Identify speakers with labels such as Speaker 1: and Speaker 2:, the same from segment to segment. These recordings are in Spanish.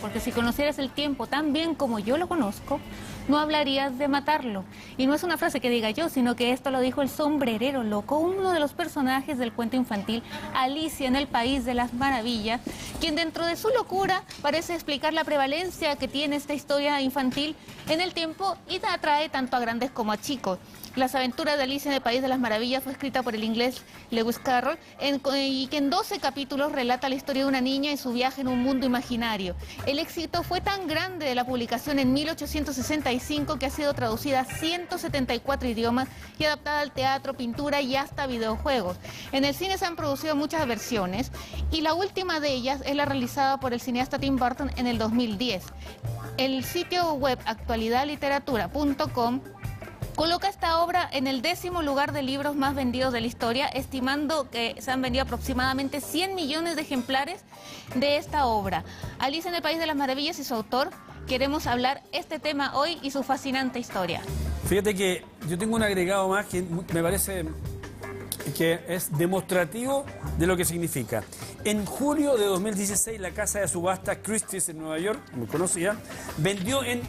Speaker 1: porque si conocieras el tiempo tan bien como yo lo conozco, no hablarías de matarlo. Y no es una frase que diga yo, sino que esto lo dijo el sombrerero loco, uno de los personajes del cuento infantil Alicia en el País de las Maravillas, quien dentro de su locura parece explicar la prevalencia que tiene esta historia infantil en el tiempo y atrae tanto a grandes como a chicos. Las aventuras de Alicia en el País de las Maravillas fue escrita por el inglés Lewis Carroll y que en 12 capítulos relata la historia de una niña y su viaje en un mundo imaginario. El éxito fue tan grande de la publicación en 1865 que ha sido traducida a 174 idiomas y adaptada al teatro, pintura y hasta videojuegos. En el cine se han producido muchas versiones y la última de ellas es la realizada por el cineasta Tim Burton en el 2010. El sitio web actualidadliteratura.com coloca esta obra en el 10º lugar de libros más vendidos de la historia, estimando que se han vendido aproximadamente 100 millones de ejemplares de esta obra. Alicia en el País de las Maravillas y su autor, queremos hablar este tema hoy y su fascinante historia.
Speaker 2: Fíjate que yo tengo un agregado más que me parece que es demostrativo de lo que significa. En julio de 2016, la casa de subasta Christie's en Nueva York, muy conocida, vendió en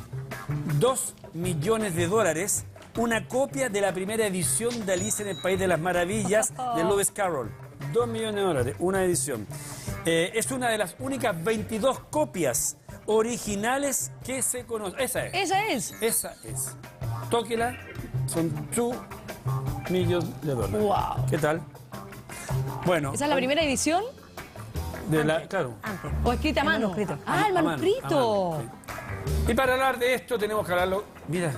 Speaker 2: $2 millones una copia de la primera edición de Alicia en el País de las Maravillas de Lewis Carroll. $2 millones, una edición. Es una de las únicas 22 copias originales que se conocen. Esa es.
Speaker 3: ¿Esa es?
Speaker 2: Esa es. Tóquela, son $2 millones.
Speaker 3: Wow.
Speaker 2: ¿Qué tal? Bueno.
Speaker 3: ¿Esa es la primera edición?
Speaker 2: De la, claro.
Speaker 4: Antes.
Speaker 3: ¿O escrita a mano?
Speaker 4: Manuscrito.
Speaker 3: Ah, el manuscrito.
Speaker 2: A mano, sí. Y para hablar de esto tenemos que hablarlo. Mira.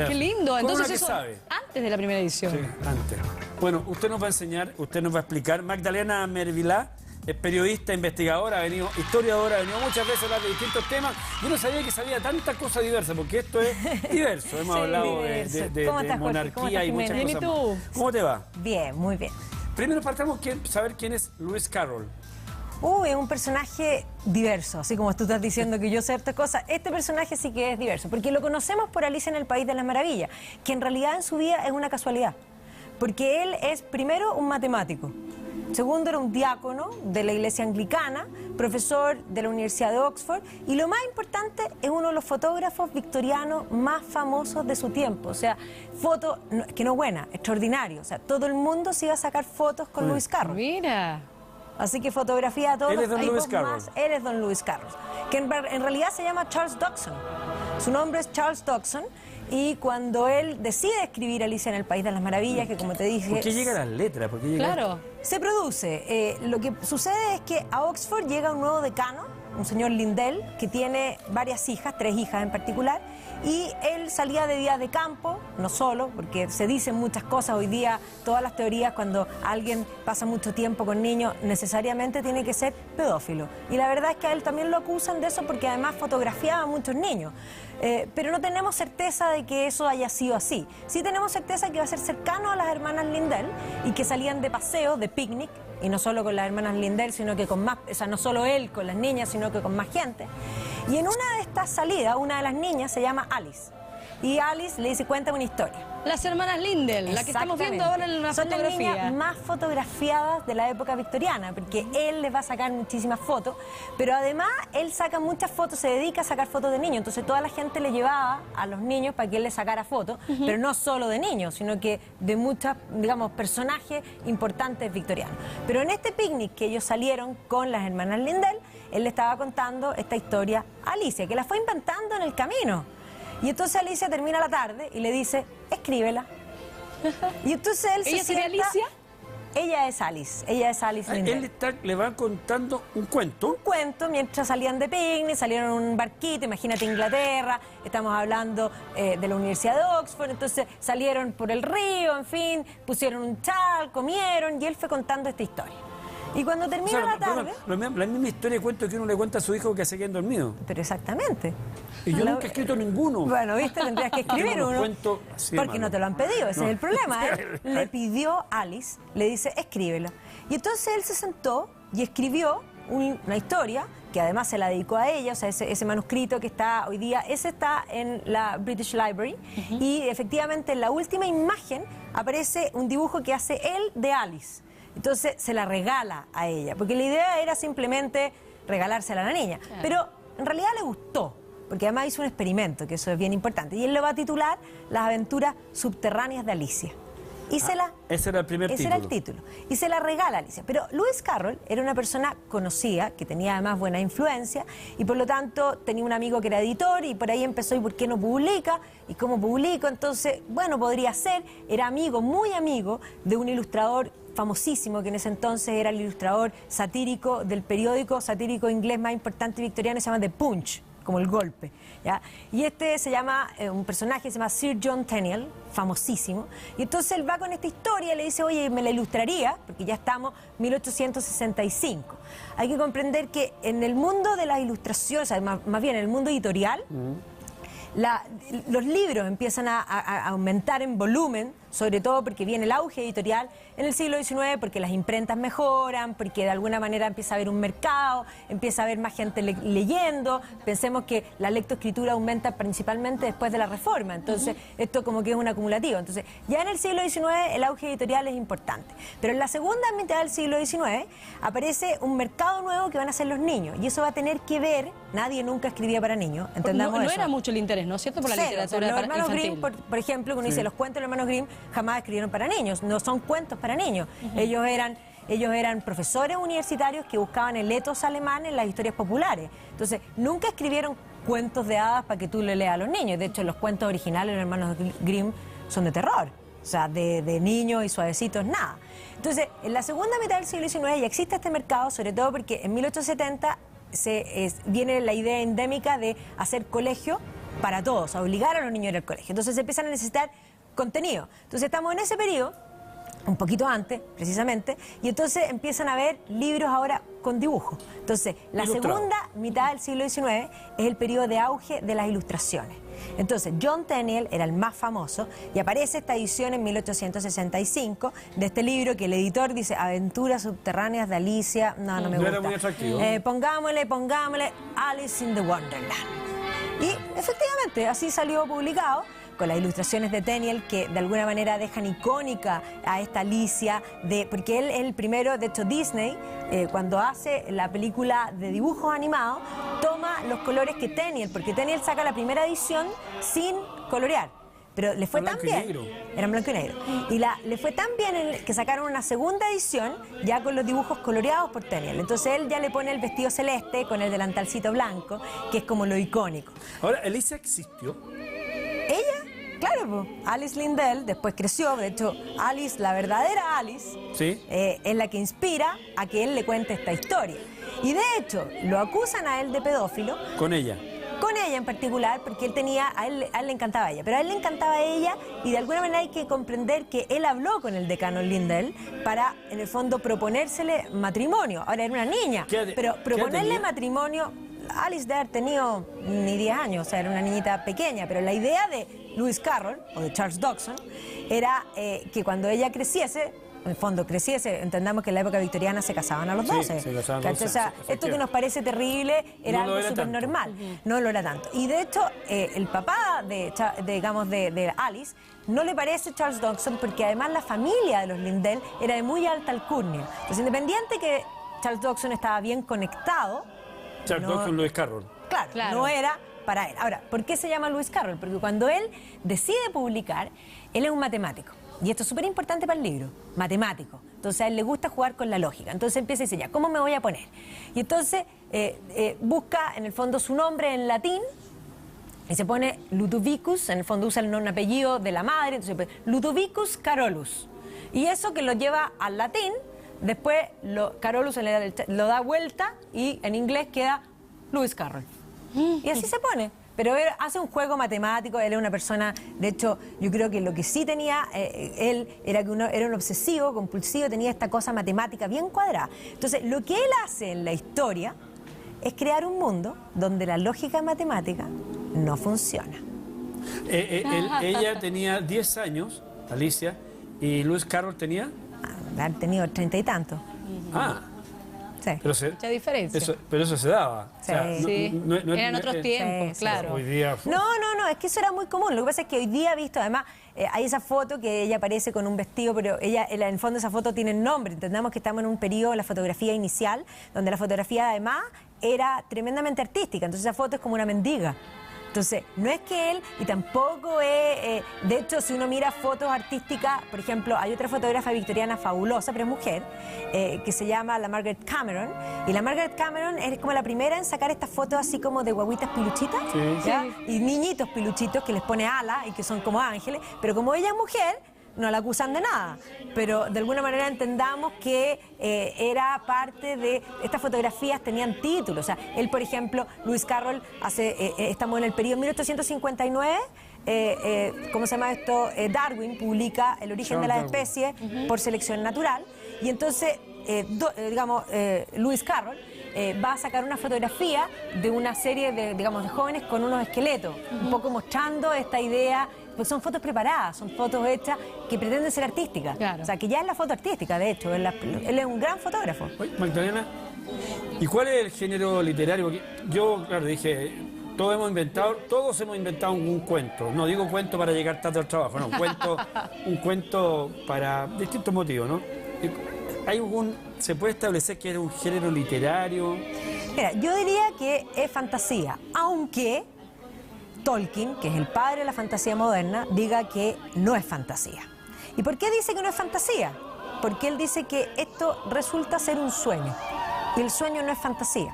Speaker 3: Qué lindo. Entonces
Speaker 2: que
Speaker 3: eso
Speaker 2: sabe.
Speaker 3: antes de la primera edición.
Speaker 2: Sí, antes. Bueno, usted nos va a enseñar, usted nos va a explicar. Magdalena Mervilá es periodista, investigadora, historiadora, ha venido muchas veces a hablar de distintos temas. Yo no sabía que sabía tanta cosa diversa, porque esto es diverso. Hemos hablado
Speaker 4: diverso.
Speaker 2: de monarquía y muchas cosas.
Speaker 3: ¿Y tú?
Speaker 2: ¿Cómo te va?
Speaker 4: Bien, muy bien.
Speaker 2: Primero partamos saber quién es Lewis Carroll.
Speaker 4: Es un personaje diverso, así como tú estás diciendo que yo sé estas cosas. Este personaje sí que es diverso, porque lo conocemos por Alicia en el País de las Maravillas, que en realidad en su vida es una casualidad, porque él es primero un matemático, segundo era un diácono de la iglesia anglicana, profesor de la Universidad de Oxford, y lo más importante es uno de los fotógrafos victorianos más famosos de su tiempo. O sea, foto, que no buena, extraordinario. O sea, todo el mundo se iba a sacar fotos con Lewis Carroll.
Speaker 3: Mira.
Speaker 4: Así que fotografía a todos.
Speaker 2: Él es don
Speaker 4: hay
Speaker 2: Lewis
Speaker 4: dos
Speaker 2: Carroll.
Speaker 4: más. Él es don Lewis Carroll, que en realidad se llama Charles Dodgson. Su nombre es Charles Dodgson. Y cuando él decide escribir Alicia en el País de las Maravillas, que como te dije...
Speaker 2: ¿Por qué llega las letras? ¿Por qué llega
Speaker 3: Claro.
Speaker 4: Se produce. Lo que sucede es que a Oxford llega un nuevo decano, un señor Lindell, que tiene varias hijas, 3 hijas en particular, y él salía de días de campo, no solo, porque se dicen muchas cosas hoy día, todas las teorías, cuando alguien pasa mucho tiempo con niños, necesariamente tiene que ser pedófilo. Y la verdad es que a él también lo acusan de eso porque además fotografiaba a muchos niños. Pero no tenemos certeza de que eso haya sido así. Sí tenemos certeza que va a ser cercano a las hermanas Lindell y que salían de paseo, de picnic, y no solo con las hermanas Lindell, sino que con más, o sea, no solo él con las niñas, sino que con más gente. Y en una de estas salidas, una de las niñas se llama Alice. Y Alice le dice, cuéntame una historia.
Speaker 3: Las hermanas Lindell, la que estamos viendo ahora en una
Speaker 4: Son
Speaker 3: fotografía.
Speaker 4: las niñas más fotografiadas de la época victoriana, porque él les va a sacar muchísimas fotos, pero además él saca muchas fotos, se dedica a sacar fotos de niños, entonces toda la gente le llevaba a los niños para que él les sacara fotos, pero no solo de niños, sino que de muchos, digamos, personajes importantes victorianos. Pero en este picnic que ellos salieron con las hermanas Lindell, él le estaba contando esta historia a Alicia, que la fue inventando en el camino. Y entonces Alicia termina la tarde y le dice, escríbela. Y entonces él se
Speaker 3: ¿Ella sería
Speaker 4: sienta...
Speaker 3: Alicia?
Speaker 4: Ella es Alice Lindell.
Speaker 2: Él le va contando un cuento.
Speaker 4: Un cuento mientras salían de picnic, salieron en un barquito, imagínate Inglaterra, estamos hablando de la Universidad de Oxford, entonces salieron por el río, en fin, pusieron un chal, comieron y él fue contando esta historia. Y cuando termina la tarde...
Speaker 2: La misma historia de cuento que uno le cuenta a su hijo que se queden dormido.
Speaker 4: Pero exactamente.
Speaker 2: Y yo nunca he escrito ninguno.
Speaker 4: Bueno, viste, tendrías que escribir
Speaker 2: Yo no
Speaker 4: uno.
Speaker 2: Cuento así de
Speaker 4: Porque
Speaker 2: malo.
Speaker 4: no te lo han pedido, ese
Speaker 2: No.
Speaker 4: es el problema. Él le pidió a Alice, le dice, escríbela. Y entonces él se sentó y escribió una historia que además se la dedicó a ella, o sea, ese manuscrito que está hoy día, ese está en la British Library, y efectivamente en la última imagen aparece un dibujo que hace él de Alice. Entonces se la regala a ella, porque la idea era simplemente regalársela a la niña. Pero en realidad le gustó, porque además hizo un experimento, que eso es bien importante, y él lo va a titular Las aventuras subterráneas de Alicia. Y
Speaker 2: ese era el primer título.
Speaker 4: Ese era el título. Y se la regala a Alicia. Pero Lewis Carroll era una persona conocida, que tenía además buena influencia, y por lo tanto tenía un amigo que era editor, y por ahí empezó, ¿y por qué no publica? ¿Y cómo publico? Entonces, bueno, podría ser. Era amigo, muy amigo, de un ilustrador famosísimo, que en ese entonces era el ilustrador satírico del periódico satírico inglés más importante victoriano, se llama The Punch, como el golpe, ¿ya? Y este se llama, un personaje se llama Sir John Tenniel, famosísimo, y entonces él va con esta historia y le dice, oye, me la ilustraría, porque ya estamos 1865. Hay que comprender que en el mundo de las ilustraciones, o sea, más bien en el mundo editorial, los libros empiezan a aumentar en volumen, sobre todo porque viene el auge editorial en el siglo XIX, porque las imprentas mejoran, porque de alguna manera empieza a haber un mercado, empieza a haber más gente leyendo. Pensemos que la lectoescritura aumenta principalmente después de la Reforma, entonces esto como que es un acumulativo. Entonces ya en el siglo XIX el auge editorial es importante, pero en la segunda mitad del siglo XIX aparece un mercado nuevo que van a ser los niños, y eso va a tener que ver, nadie nunca escribía para niños, entendamos
Speaker 3: no
Speaker 4: eso.
Speaker 3: era mucho el interés, ¿no es cierto? Por la literatura
Speaker 4: los hermanos
Speaker 3: infantil.
Speaker 4: Grimm, por ejemplo, cuando dice los cuentos de los hermanos Grimm jamás escribieron para niños, no son cuentos para niños. Ellos eran profesores universitarios que buscaban el etos alemán en las historias populares. Entonces, nunca escribieron cuentos de hadas para que tú le leas a los niños. De hecho, los cuentos originales de los hermanos Grimm son de terror. O sea, de niños y suavecitos, nada. Entonces, en la segunda mitad del siglo XIX ya existe este mercado, sobre todo porque en 1870 viene la idea endémica de hacer colegio para todos, a obligar a los niños a ir al colegio. Entonces se empiezan a necesitar contenido. Entonces estamos en ese periodo, un poquito antes, precisamente, y entonces empiezan a haber libros ahora con dibujos. Entonces, la segunda mitad del siglo XIX es el periodo de auge de las ilustraciones. Entonces, John Tenniel era el más famoso, y aparece esta edición en 1865 de este libro que el editor dice Aventuras subterráneas de Alicia. No me gusta.
Speaker 2: Era muy atractivo.
Speaker 4: Pongámosle Alice in the Wonderland. Y efectivamente, así salió publicado, con las ilustraciones de Tenniel, que de alguna manera dejan icónica a esta Alicia, porque él es el primero. De hecho, Disney, cuando hace la película de dibujos animados, toma los colores que Tenniel, porque Tenniel saca la primera edición sin colorear, pero le fue tan bien, era en blanco y negro, y le fue tan bien que sacaron una segunda edición ya con los dibujos coloreados por Tenniel. Entonces él ya le pone el vestido celeste con el delantalcito blanco, que es como lo icónico.
Speaker 2: Ahora, ¿Alicia existió?
Speaker 4: Ella, claro, pues, Alice Lindell después creció. De hecho, Alice, la verdadera Alice,
Speaker 2: ¿sí?
Speaker 4: Es la que inspira a que él le cuente esta historia. Y de hecho, lo acusan a él de pedófilo.
Speaker 2: Con ella
Speaker 4: en particular, porque a él le encantaba ella, pero a él le encantaba ella, y de alguna manera hay que comprender que él habló con el decano Lindell para, en el fondo, proponérsele matrimonio. Ahora era una niña, pero proponerle matrimonio, Alice debe haber tenido ni 10 años, o sea, era una niñita pequeña, pero la idea de Lewis Carroll, o de Charles Dodgson, era que cuando ella creciese, en el fondo creciese, entendamos que en la época victoriana se casaban a los 12.
Speaker 2: Se casaban a los 12.
Speaker 4: O sea, esto que nos parece terrible era algo súper normal. No lo era tanto. Y de hecho, el papá de Alice no le parece Charles Dodgson, porque además la familia de los Lindell era de muy alta alcurnia. Entonces, independiente que Charles Dodgson estaba bien conectado,
Speaker 2: Charles Dodgson, Lewis Carroll.
Speaker 4: Claro, no era para él. Ahora, ¿por qué se llama Lewis Carroll? Porque cuando él decide publicar, él es un matemático. Y esto es súper importante para el libro, matemático. Entonces a él le gusta jugar con la lógica. Entonces empieza y dice, ya, ¿cómo me voy a poner? Y entonces busca en el fondo su nombre en latín y se pone Ludovicus, en el fondo usa un apellido de la madre, entonces Ludovicus Carolus. Y eso que lo lleva al latín, después Carolus lo da vuelta y en inglés queda Lewis Carroll. Y así se pone. Pero él hace un juego matemático, él es una persona, de hecho, yo creo que lo que sí tenía él era que era un obsesivo, compulsivo, tenía esta cosa matemática bien cuadrada. Entonces, lo que él hace en la historia es crear un mundo donde la lógica matemática no funciona.
Speaker 2: Ella tenía 10 años, Alicia, y Lewis Carroll tenía...
Speaker 4: Han tenido 30 y tantos. Sí.
Speaker 3: Mucha diferencia.
Speaker 2: Pero eso se daba.
Speaker 4: Sí.
Speaker 2: O sea,
Speaker 3: Sí. Eran otros tiempos, claro.
Speaker 2: Hoy día...
Speaker 4: No, es que eso era muy común. Lo que pasa es que hoy día, visto, además, hay esa foto que ella aparece con un vestido, pero ella, en el fondo esa foto tiene nombre. Entendamos que estamos en un periodo, la fotografía inicial, donde la fotografía además era tremendamente artística, entonces esa foto es como una mendiga. Entonces, no es que él, y tampoco es... de hecho, si uno mira fotos artísticas, por ejemplo, hay otra fotógrafa victoriana fabulosa, pero es mujer, que se llama la Margaret Cameron. Y la Margaret Cameron es como la primera en sacar estas fotos así como de guaguitas piluchitas, ¿ya? Y niñitos piluchitos que les pone alas y que son como ángeles. Pero como ella es mujer, no la acusan de nada, pero de alguna manera entendamos que era parte de... Estas fotografías tenían títulos, o sea, él, por ejemplo, Lewis Carroll, estamos en el periodo 1859, ¿cómo se llama esto? Darwin publica El origen de las especies por selección natural, y entonces, Lewis Carroll va a sacar una fotografía de una serie de, de jóvenes con unos esqueletos, un poco mostrando esta idea. Pues son fotos preparadas, son fotos hechas que pretenden ser artísticas. Claro. O sea, que ya es la foto artística, de hecho. Él es un gran fotógrafo.
Speaker 2: Oye, Magdalena, ¿y cuál es el género literario? Porque yo, claro, dije, todos hemos inventado un cuento. No digo cuento para llegar tarde al trabajo, no, un cuento para distintos motivos, ¿no? ¿Se puede establecer que era un género literario?
Speaker 4: Mira, yo diría que es fantasía, aunque Tolkien, que es el padre de la fantasía moderna, diga que no es fantasía. ¿Y por qué dice que no es fantasía? Porque él dice que esto resulta ser un sueño, y el sueño no es fantasía.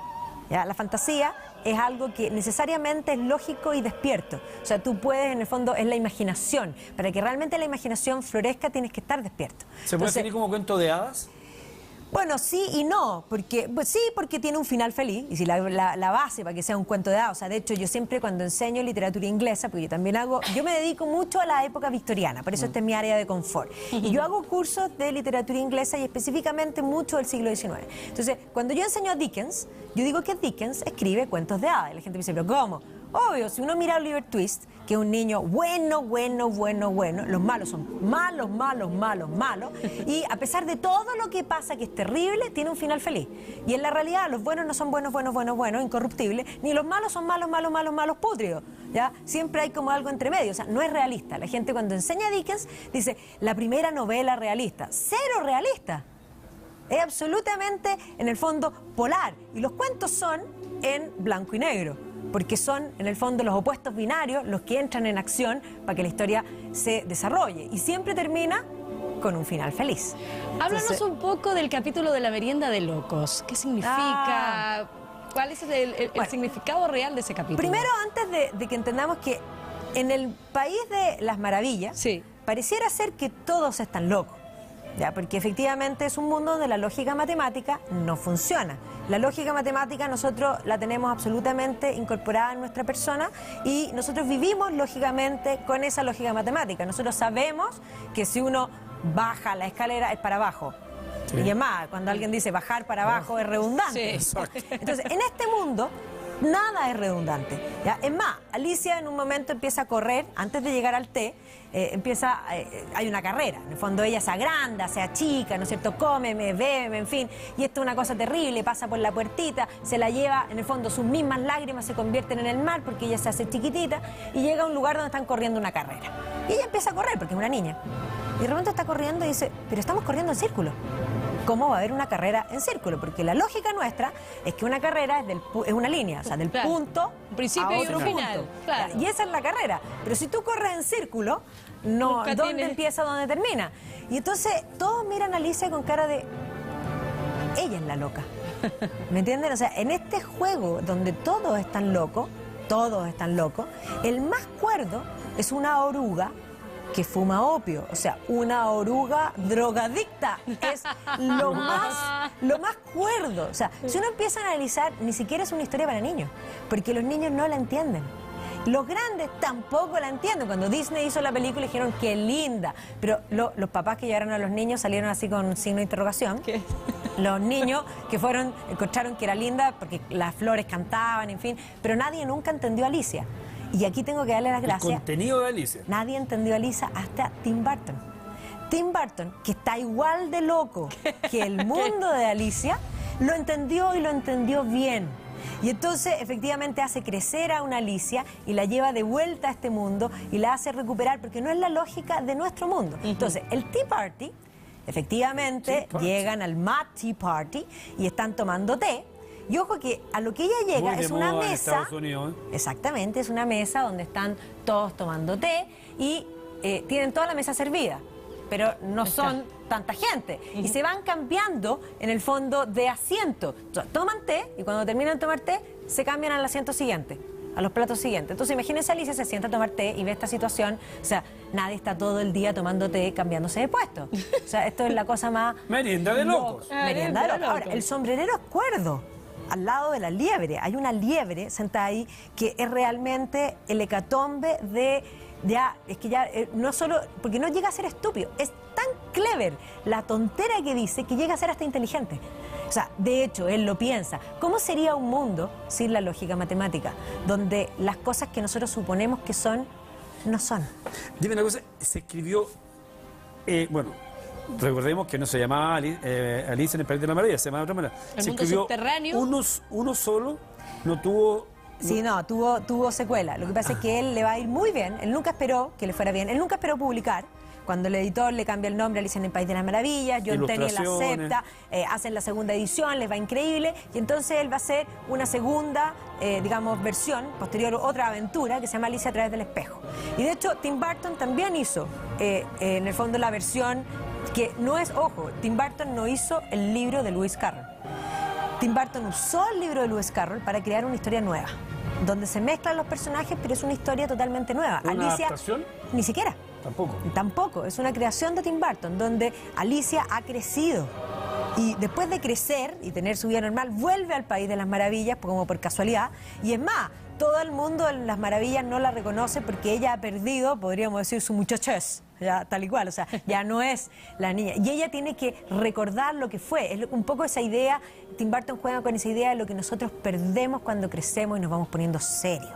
Speaker 4: ¿Ya? La fantasía es algo que necesariamente es lógico y despierto. O sea, tú puedes, en el fondo, es la imaginación. Para que realmente la imaginación florezca, tienes que estar despierto.
Speaker 2: ¿Se puede definir como cuento de hadas?
Speaker 4: Bueno, sí y no, porque pues sí, porque tiene un final feliz, y si la base para que sea un cuento de hadas, o sea, de hecho yo siempre cuando enseño literatura inglesa, porque yo me dedico mucho a la época victoriana, por eso esta es mi área de confort, y yo hago cursos de literatura inglesa y específicamente mucho del siglo XIX. Entonces, cuando yo enseño a Dickens, yo digo que Dickens escribe cuentos de hadas, y la gente me dice, ¿pero cómo? Obvio, si uno mira a Oliver Twist, que es un niño bueno, los malos son malos, y a pesar de todo lo que pasa, que es terrible, tiene un final feliz. Y en la realidad, los buenos no son buenos, incorruptibles, ni los malos son malos, pútridos, ¿ya? Siempre hay como algo entre medio, o sea, no es realista. La gente cuando enseña a Dickens dice, la primera novela realista, cero realista. Es absolutamente, en el fondo, polar. Y los cuentos son en blanco y negro, porque son, en el fondo, los opuestos binarios los que entran en acción para que la historia se desarrolle. Y siempre termina con un final feliz.
Speaker 3: Háblanos un poco del capítulo de la merienda de locos. ¿Qué significa? ¿Cuál es el significado real de ese capítulo?
Speaker 4: Primero, antes de que entendamos que en el país de las maravillas, pareciera ser que todos están locos. ¿Ya? Porque efectivamente es un mundo donde la lógica matemática no funciona. La lógica matemática nosotros la tenemos absolutamente incorporada en nuestra persona y nosotros vivimos lógicamente con esa lógica matemática. Nosotros sabemos que si uno baja la escalera es para abajo. Sí. Y es más, cuando alguien dice bajar para abajo es redundante. Sí. Entonces, en este mundo nada es redundante, ¿ya? Es más, Alicia en un momento empieza a correr, antes de llegar al té, hay una carrera. En el fondo ella se agranda, se achica, ¿no es cierto? Come, bebe, en fin. Y esto es una cosa terrible, pasa por la puertita, se la lleva, en el fondo sus mismas lágrimas se convierten en el mar porque ella se hace chiquitita y llega a un lugar donde están corriendo una carrera. Y ella empieza a correr porque es una niña. Y de repente está corriendo y dice, pero estamos corriendo en círculo. ¿Cómo va a haber una carrera en círculo? Porque la lógica nuestra es que una carrera es una línea, o sea, del punto
Speaker 3: un principio
Speaker 4: a otro
Speaker 3: y un final. Claro.
Speaker 4: Y esa es la carrera. Pero si tú corres en círculo, no, ¿dónde empieza, dónde termina? Y entonces todos miran a Alicia con cara de, ella es la loca. ¿Me entienden? O sea, en este juego donde todos están locos, el más cuerdo es una oruga que fuma opio, o sea, una oruga drogadicta, es lo más cuerdo. O sea, si uno empieza a analizar, ni siquiera es una historia para niños, porque los niños no la entienden. Los grandes tampoco la entienden. Cuando Disney hizo la película dijeron qué linda, pero los papás que llevaron a los niños salieron así con signo de interrogación. ¿Qué? Los niños que fueron, encontraron que era linda porque las flores cantaban, en fin, pero nadie nunca entendió a Alicia. Y aquí tengo que darle las gracias.
Speaker 2: El contenido de Alicia.
Speaker 4: Nadie entendió a Alicia hasta Tim Burton. Tim Burton, que está igual de loco que el mundo de Alicia, lo entendió y lo entendió bien. Y entonces efectivamente hace crecer a una Alicia y la lleva de vuelta a este mundo y la hace recuperar porque no es la lógica de nuestro mundo. Entonces el Tea Party, efectivamente, llegan al Mad Tea Party y están tomando té. Y ojo que a lo que ella llega
Speaker 2: Muy de
Speaker 4: es una
Speaker 2: moda en
Speaker 4: mesa.
Speaker 2: Estados Unidos, ¿eh?
Speaker 4: Exactamente, es una mesa donde están todos tomando té y tienen toda la mesa servida, pero no son tanta gente. Y se van cambiando, en el fondo, de asiento. O sea, toman té y cuando terminan de tomar té, se cambian al asiento siguiente, a los platos siguientes. Entonces, imagínense, Alicia se sienta a tomar té y ve esta situación. O sea, nadie está todo el día tomando té cambiándose de puesto. O sea, esto es la cosa más...
Speaker 2: Merienda de locos.
Speaker 4: Merienda de locos. Ahora, el sombrerero es cuerdo. Al lado de la liebre, hay una liebre sentada ahí que es realmente el hecatombe de ya, es que ya no solo, porque no llega a ser estúpido, es tan clever la tontera que dice que llega a ser hasta inteligente. O sea, de hecho, él lo piensa. ¿Cómo sería un mundo sin la lógica matemática? Donde las cosas que nosotros suponemos que son, no son.
Speaker 2: Dime una cosa, se escribió, bueno, recordemos que no se llamaba Alice en el País de la Maravilla, se llamaba de otra manera.
Speaker 3: El
Speaker 2: Se
Speaker 3: mundo
Speaker 2: escribió
Speaker 3: subterráneo.
Speaker 2: uno solo, no tuvo...
Speaker 4: Sí, no, tuvo secuela. Lo que pasa es que él le va a ir muy bien. Él nunca esperó que le fuera bien. Él nunca esperó publicar. Cuando el editor le cambia el nombre a Alicia en el País de las Maravillas, John Tenniel la acepta, hacen la segunda edición, les va increíble, y entonces él va a hacer una segunda, digamos, versión, posterior, otra aventura, que se llama Alicia a través del espejo. Y de hecho, Tim Burton también hizo, en el fondo, la versión que no es, ojo, Tim Burton no hizo el libro de Lewis Carroll. Tim Burton usó el libro de Lewis Carroll para crear una historia nueva, donde se mezclan los personajes, pero es una historia totalmente nueva.
Speaker 2: ¿Una
Speaker 4: Alicia,
Speaker 2: adaptación?
Speaker 4: ni siquiera.
Speaker 2: Tampoco.
Speaker 4: Tampoco, es una creación de Tim Burton, donde Alicia ha crecido. Y después de crecer y tener su vida normal, vuelve al País de las Maravillas, como por casualidad. Y es más, todo el mundo en las Maravillas no la reconoce porque ella ha perdido, podríamos decir, su muchachez, ya tal y cual, o sea, ya no es la niña. Y ella tiene que recordar lo que fue. Es un poco esa idea, Tim Burton juega con esa idea de lo que nosotros perdemos cuando crecemos y nos vamos poniendo serios.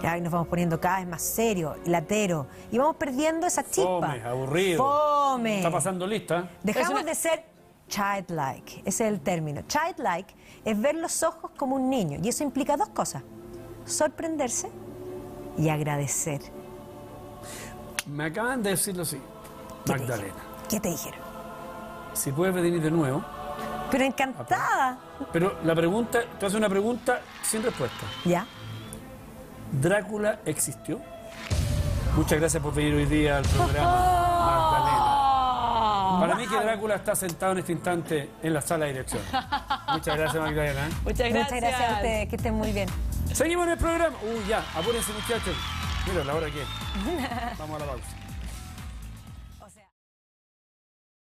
Speaker 4: Ya, y nos vamos poniendo cada vez más serios, lateros, y vamos perdiendo esa chispa.
Speaker 2: Fome, aburrido.
Speaker 4: Fome.
Speaker 2: Está pasando lista.
Speaker 4: Dejamos de ser childlike, ese es el término. Childlike es ver los ojos como un niño, y eso implica dos cosas: sorprenderse y agradecer.
Speaker 2: Me acaban de decirlo así, Magdalena.
Speaker 4: ¿Qué te dijeron?
Speaker 2: Si puedes venir de nuevo.
Speaker 4: Pero encantada.
Speaker 2: Pero la pregunta, tú haces una pregunta sin respuesta.
Speaker 4: ¿Ya?
Speaker 2: ¿Drácula existió? Muchas gracias por venir hoy día al programa, Magdalena. Para mí que Drácula está sentado en este instante en la sala de dirección. Muchas gracias, Magdalena.
Speaker 3: Muchas gracias.
Speaker 4: Muchas gracias a ustedes, que estén muy bien.
Speaker 2: Seguimos en el programa. Ya, apúrense, muchachos. Mira la hora que es. Vamos a la pausa.